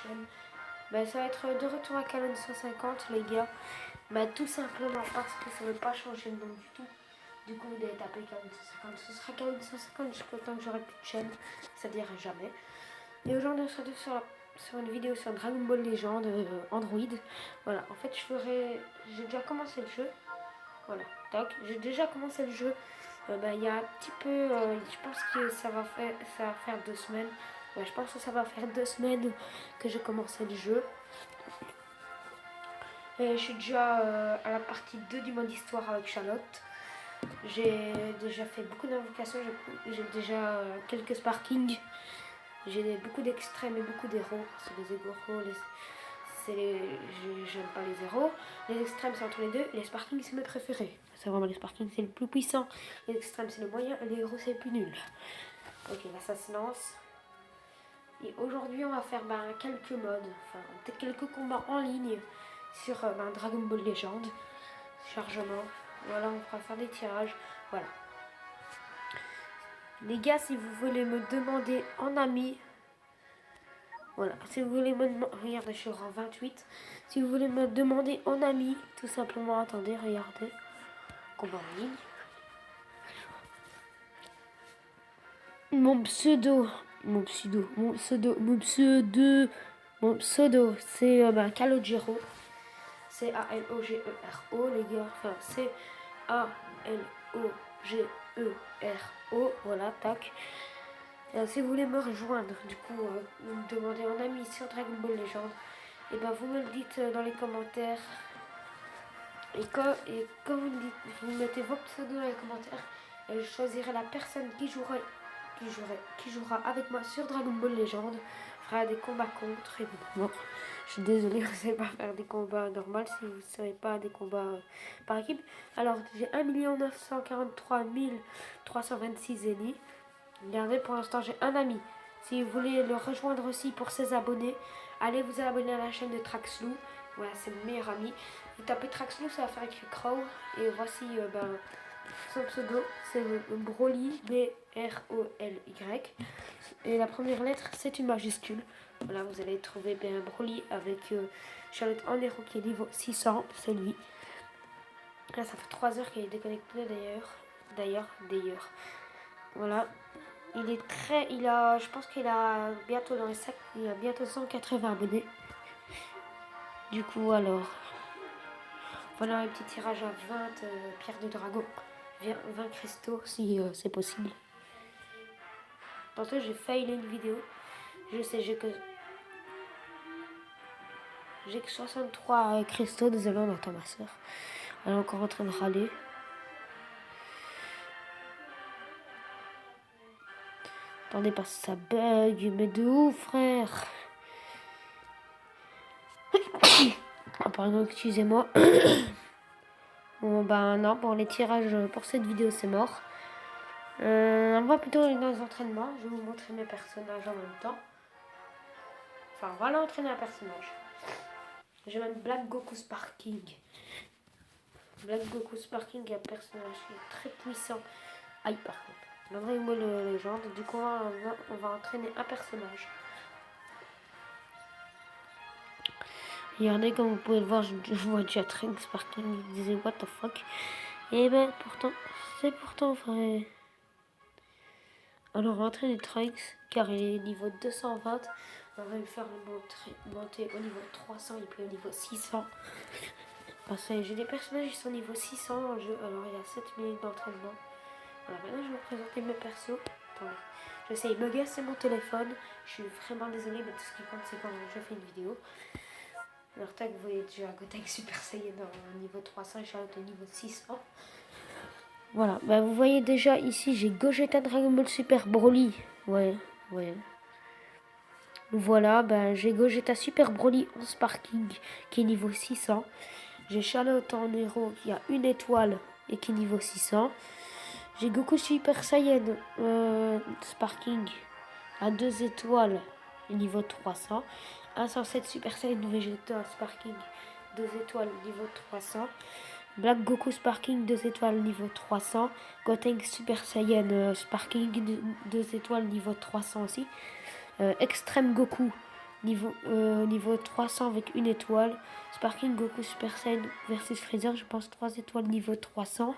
chaîne. Bah, ça va être de retour à Canon 150 les gars. Bah, tout simplement parce que ça ne veut pas changer de nom du tout. Du coup, vous devez taper Canon 150. Ce sera Canon 150 jusqu'au temps que j'aurai plus de chaîne. C'est-à-dire jamais. Et aujourd'hui, on se retrouve sur une vidéo sur Dragon Ball Legend Android. Voilà, en fait, j'ai déjà commencé le jeu. Voilà, tac. J'ai déjà commencé le jeu. Bah, il y a un petit peu. Je pense que ça va faire 2 semaines. Ouais, je pense que ça va faire 2 semaines que j'ai commencé le jeu. Et je suis déjà à la partie 2 du mode histoire avec Charlotte. J'ai déjà fait beaucoup d'invocations, j'ai déjà quelques sparkings. J'ai beaucoup d'extrêmes et beaucoup d'héros. C'est les héros, j'aime pas les héros. Les extrêmes c'est entre les deux. Les sparkings c'est mes préférés. C'est vraiment les sparkings c'est le plus puissant. Les extrêmes c'est le moyen et les héros c'est le plus nul. Ok, là ça se lance. Et aujourd'hui on va faire quelques modes, enfin quelques combats en ligne sur Dragon Ball Legend. Chargement. Voilà, on pourra faire des tirages. Voilà. Les gars, si vous voulez me demander en ami, voilà, si vous voulez me demander, regardez, je suis en 28. Si vous voulez me demander en ami, tout simplement, attendez, regardez, combat en ligne. Mon pseudo, c'est Calogero. C-A-L-O-G-E-R-O, les gars. Enfin, C-A-L-O-G-E-R-O. Voilà, tac. Si vous voulez me rejoindre, du coup, vous me demandez en ami sur Dragon Ball Legend, et vous me le dites dans les commentaires. Et quand vous mettez vos pseudos dans les commentaires, et je choisirai la personne qui jouera avec moi sur Dragon Ball Legend, fera des combats contre, évidemment. Je suis désolée, vous ne savez pas faire des combats normaux si vous ne savez pas des combats par équipe. Alors, j'ai 1 943 326 ennemis. Regardez, pour l'instant, j'ai un ami. Si vous voulez le rejoindre aussi pour ses abonnés, allez vous abonner à la chaîne de Traxlou. Voilà, c'est mon meilleur ami. Vous tapez Traxlou, ça va faire écrit Crow. Et voici son pseudo, c'est Broly, B-R-O-L-Y. Et la première lettre, c'est une majuscule. Voilà, vous allez trouver Broly avec Charlotte en héros qui est niveau 600, c'est lui. Là, ça fait 3 heures qu'il est déconnecté d'ailleurs. Voilà. Je pense qu'il a bientôt dans les sacs, il a bientôt 180 abonnés. Du coup, alors, voilà un petit tirage à 20 pierres de dragon, 20 cristaux si c'est possible. Tantôt j'ai failli une vidéo. Je sais, j'ai que 63 cristaux. Désolé, on entend ma soeur. Elle est encore en train de râler. Attendez, parce que ça bug, mais de ouf, frère. Ah, pardon, excusez-moi. Bon, non, pour les tirages pour cette vidéo, c'est mort. On va plutôt aller dans les entraînements. Je vais vous montrer mes personnages en même temps. Enfin, voilà, entraîner un personnage. J'ai même Black Goku Sparking. Black Goku Sparking est un personnage qui est très puissant. Aïe, par contre. Dans Dragon Ball Legend, du coup, on va entraîner un personnage. Regardez, comme vous pouvez le voir, je vois déjà Trunks Sparking. Je disais, what the fuck. Et pourtant, c'est pourtant vrai. Alors, on va entraîner Trunks, car il est niveau 220. On va lui faire monter au niveau 300 et puis au niveau 600. Parce que j'ai des personnages qui sont niveau 600 en jeu. Alors, il y a 7 minutes d'entraînement. Voilà, maintenant je vais vous présenter mes persos. Attendez, je sais, il me gasse mon téléphone. Je suis vraiment désolée, mais tout ce qui compte, c'est quand je fais une vidéo. Alors, tac, vous voyez déjà Goten Super Saiyan au niveau 300 et Charlotte au niveau 600. Voilà, vous voyez déjà ici, j'ai Gogeta Dragon Ball Super Broly. Ouais. Voilà, j'ai Gogeta Super Broly en Sparking qui est niveau 600. J'ai Charlotte en héros qui a 1 étoile et qui est niveau 600. J'ai Goku Super Saiyan Sparking à 2 étoiles niveau 300. 107 Super Saiyan Vegeta Sparking 2 étoiles niveau 300. Black Goku Sparking 2 étoiles niveau 300. Gotenks Super Saiyan Sparking 2 étoiles niveau 300 aussi. Extreme Goku niveau 300 avec une étoile. Sparking Goku Super Saiyan versus Freezer, je pense 3 étoiles niveau 300.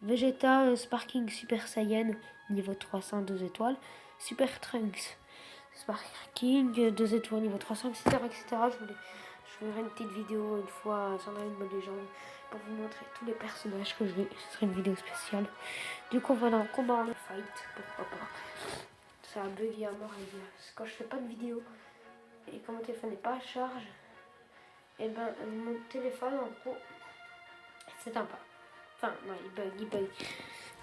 Vegeta Sparking Super Saiyan niveau 300, 2 étoiles. Super Trunks Sparking 2 étoiles niveau 300, etc. etc. Je ferai une petite vidéo une fois sur une bonne légende pour vous montrer tous les personnages que je vais. Ce sera une vidéo spéciale. Du coup, voilà, on combat en fight. Pourquoi pas. Ça a bugué à mort, les gars. Quand je fais pas de vidéo et quand mon téléphone n'est pas à charge, et ben mon téléphone en gros s'éteint pas. Enfin, non, il bug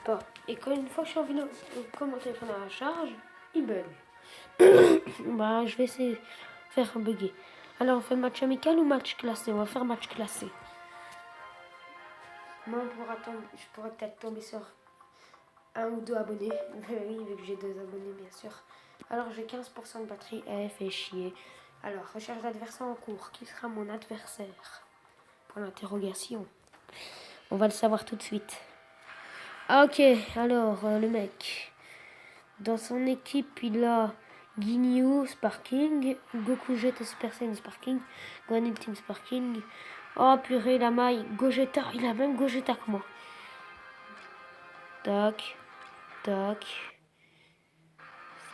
pas. Et quand une fois que je suis en vidéo, quand mon téléphone est à charge, il bug. Bah, je vais essayer de faire un bugger. Alors, on fait match amical ou match classé? On va faire match classé. Moi, je pourrais peut-être tomber sur 1 ou 2 abonnés. Oui, vu que j'ai 2 abonnés, bien sûr. Alors, j'ai 15% de batterie. Fait chier. Alors, recherche d'adversaire en cours. Qui sera mon adversaire? Pour l'interrogation. On va le savoir tout de suite. Ah, ok, alors, le mec. Dans son équipe, il a Ginyu Sparking, Goku Jet Super Saiyan Sparking, Gohan Ultime Sparking. Oh purée, la maille, Gogeta, il a même Gogeta que moi. Tac, tac,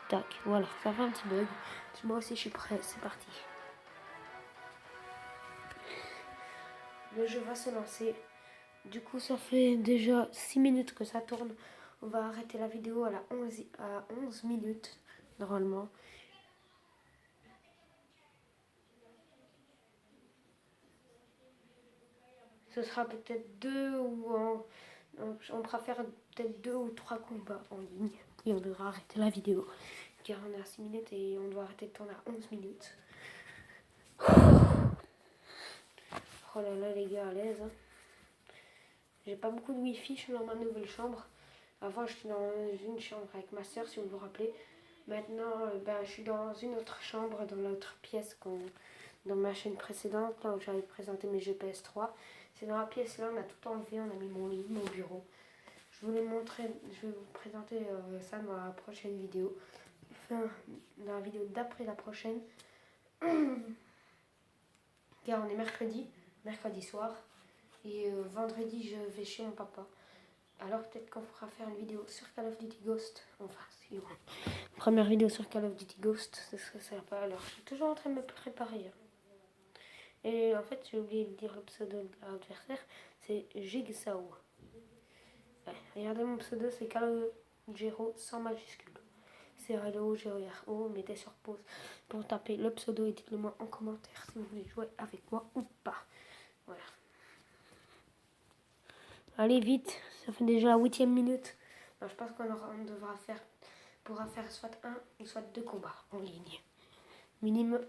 tac. Voilà, ça fait un petit bug. Moi aussi, je suis prêt, c'est parti. Le jeu va se lancer. Du coup, ça fait déjà 6 minutes que ça tourne. On va arrêter la vidéo à 11 minutes, normalement. Ce sera peut-être 2 ou on pourra faire peut-être 2 ou 3 combats en ligne. Et on devra arrêter la vidéo. Car on est à 6 minutes et on doit arrêter de tourner à 11 minutes. Oh là là les gars, à l'aise. Hein. J'ai pas beaucoup de wifi, je suis dans ma nouvelle chambre. Avant j'étais dans une chambre avec ma soeur si vous vous rappelez. Maintenant je suis dans une autre chambre, dans l'autre pièce dans ma chaîne précédente, là où j'avais présenté mes jeux PS3. C'est dans la pièce là, on a tout enlevé, on a mis mon lit, mon bureau. Je vais vous présenter ça dans la prochaine vidéo. Enfin, dans la vidéo d'après la prochaine. Car on est mercredi soir. Et vendredi, je vais chez mon papa. Alors peut-être qu'on pourra faire une vidéo sur Call of Duty Ghost. Enfin, si bon. Première vidéo sur Call of Duty Ghost, ce serait sympa. Alors, je suis toujours en train de me préparer. Et en fait, j'ai oublié de dire le pseudo de l'adversaire. C'est Jigsaw. Ouais, regardez mon pseudo, c'est Calogero sans majuscule. C'est Calogero, mettez sur pause pour taper le pseudo et dites-le moi en commentaire si vous voulez jouer avec moi ou pas. Voilà. Allez vite, ça fait déjà la 8e minute. Alors, je pense qu'on pourra faire soit 1 ou soit 2 combats en ligne.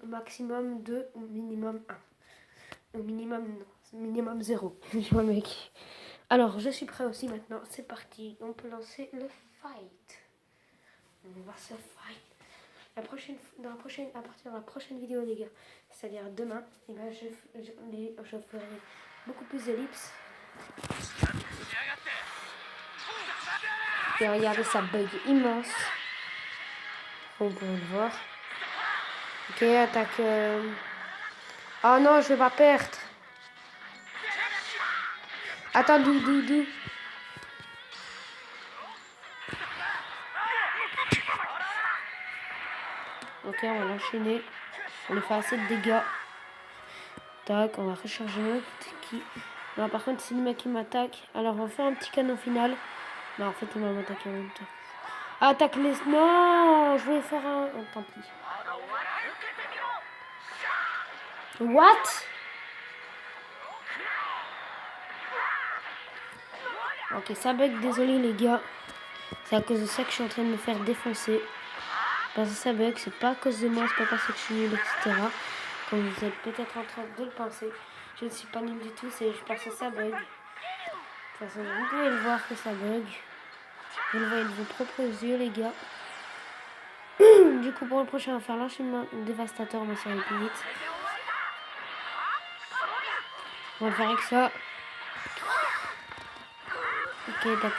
Maximum 2 ou minimum 1. Au minimum 0. Je vois mec. Alors, je suis prêt aussi maintenant. C'est parti. On peut lancer le fight. On va se fight. À partir de la prochaine vidéo, les gars, c'est-à-dire demain, et ben je ferai beaucoup plus d'ellipses. Et regardez, ça bug immense. On peut le voir. Ok, attaque. Oh non, je vais pas perdre. Attends, d'où. Ok, on va l'enchaîner. On lui fait assez de dégâts. Tac, on va recharger notre qui. Non, par contre, c'est le mec qui m'attaque. Alors, on va faire un petit canon final. Non, en fait, il va m'attaquer en même temps. Attaque les. Non, je voulais faire un. Oh, tant pis. What? Ok, ça bug, désolé les gars. C'est à cause de ça que je suis en train de me faire défoncer. Parce que ça bug, c'est pas à cause de moi, c'est pas parce que je suis nul, etc. Comme vous êtes peut-être en train de le penser. Je ne suis pas nul du tout, c'est parce que ça bug. De toute façon, vous pouvez le voir que ça bug. Vous le voyez de vos propres yeux, les gars. Du coup, pour le prochain, on va faire l'enchaînement dévastateur, mais ça va plus vite. On va le faire avec ça. Ok, tac.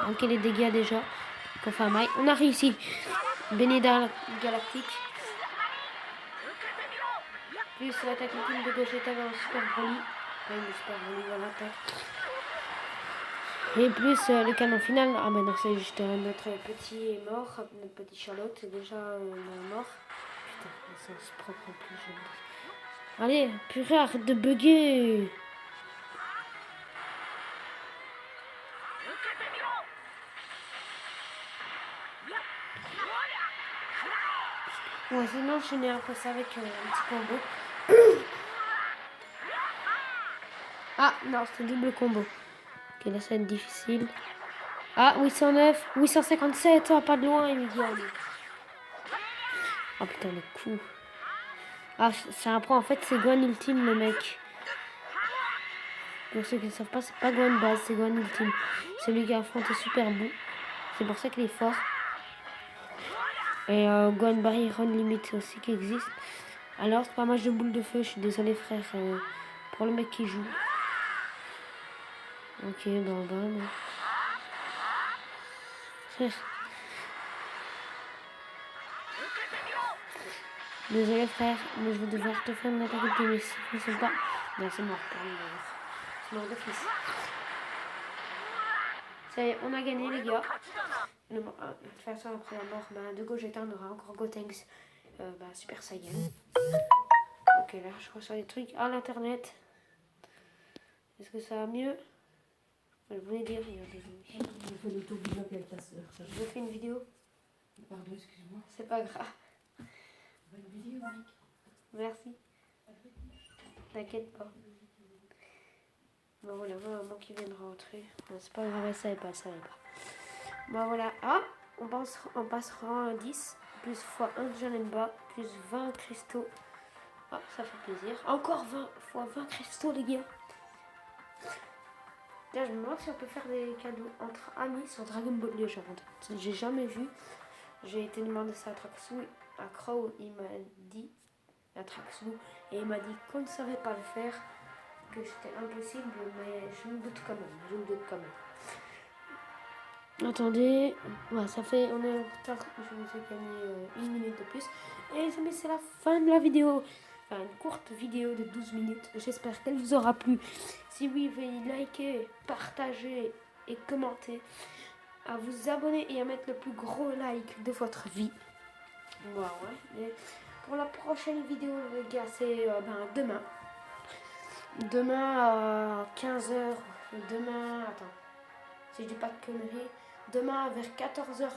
Ok, les dégâts déjà. On a réussi. Benedar Galactique. Plus l'attaque ultime de Gogeta dans Super Broly. Le Super Broly, voilà, tac. Et plus le canon final. Ah ben non, c'est juste notre petit est mort. Notre petit Charlotte est déjà mort. Putain, ça se propre en plus. Allez, purée, arrête de bugger. Ouais, sinon enchaîner après ça avec un petit combo. Ah non, c'était double combo. Ok, là ça va être difficile. Ah, 809, 857, oh, pas de loin, il me dit. Oh putain, le coup. Ah, ça apprend, en fait, c'est Gohan Ultime, le mec. Pour ceux qui ne savent pas, c'est pas Gohan base, c'est Gohan Ultime. C'est lui qui a affronté Super Boo. C'est pour ça qu'il est fort. Et Gohan Barrier Limite aussi qui existe. Alors, c'est pas un match de boule de feu, je suis désolé, frère, pour le mec qui joue. Ok, bon. Frère. Désolé, frère, mais je vais devoir te faire une attaque ultime ici. C'est pas. Non, c'est mort pour lui. C'est mort de fils. Ça y est, on a gagné, les gars. De toute façon, après la mort de Gogeta, on aura encore Gotenks Super Saiyan. Ok, là, je reçois des trucs à l'internet. Est-ce que ça va mieux? Je voulais dire, il y a des... Je fais une vidéo. Pardon, excuse-moi. C'est pas grave. Bonne vidéo, mec. Merci. T'inquiète pas. Bon voilà, maman qui vient de rentrer. Bon, c'est pas grave, elle savait pas. Bon voilà. Ah, on passera en 10. Plus x1 de Janemba. Plus 20 cristaux. Ah, ça fait plaisir. Encore 20 fois 20 cristaux, les gars. Là, je me demande si on peut faire des cadeaux entre amis sur Dragon Ball Legend. J'ai jamais vu. J'ai été demander ça à Traxou. À Crow, il m'a dit. À Traxou. Et il m'a dit qu'on ne savait pas le faire. Que c'était impossible. Mais je me doute quand même. Attendez. Ouais, ça fait. On est en retard. Je vous ai gagné 1 minute de plus. Et les amis, c'est la fin de la vidéo. Enfin, une courte vidéo de 12 minutes. J'espère qu'elle vous aura plu. Si oui, veuillez liker, partager et commenter. À vous abonner et à mettre le plus gros like de votre vie. Voilà, ouais. Et pour la prochaine vidéo, les gars, c'est demain. Demain à 15h. Demain, attends. Si je dis pas de conneries. Demain vers 14h30,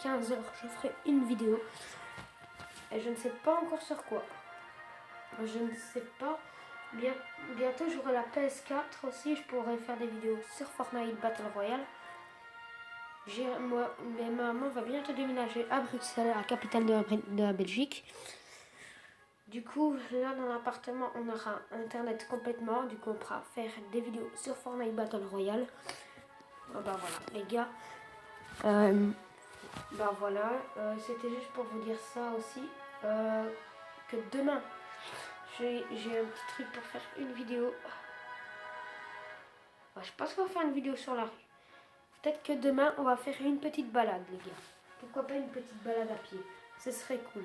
15h, je ferai une vidéo. Et je ne sais pas encore sur quoi. Je ne sais pas. Bientôt j'aurai la PS4 aussi. Je pourrai faire des vidéos sur Fortnite Battle Royale. Ma maman va bientôt déménager à Bruxelles, la capitale de la Belgique. Du coup, là dans l'appartement, on aura internet complètement. Du coup, on pourra faire des vidéos sur Fortnite Battle Royale. Voilà, les gars. Voilà, c'était juste pour vous dire ça aussi. Que demain, j'ai un petit truc pour faire une vidéo. Je pense qu'on va faire une vidéo sur la rue. Peut-être que demain, on va faire une petite balade, les gars. Pourquoi pas une petite balade à pied? Ce serait cool.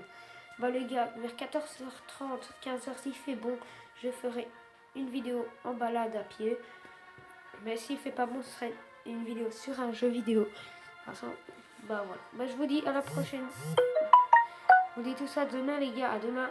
Les gars, vers 14h30, 15h, s'il fait bon, je ferai une vidéo en balade à pied. Mais s'il fait pas bon, ce serait une vidéo sur un jeu vidéo. De toute façon, voilà. Je vous dis à la prochaine. Je vous dis tout ça demain, les gars. À demain.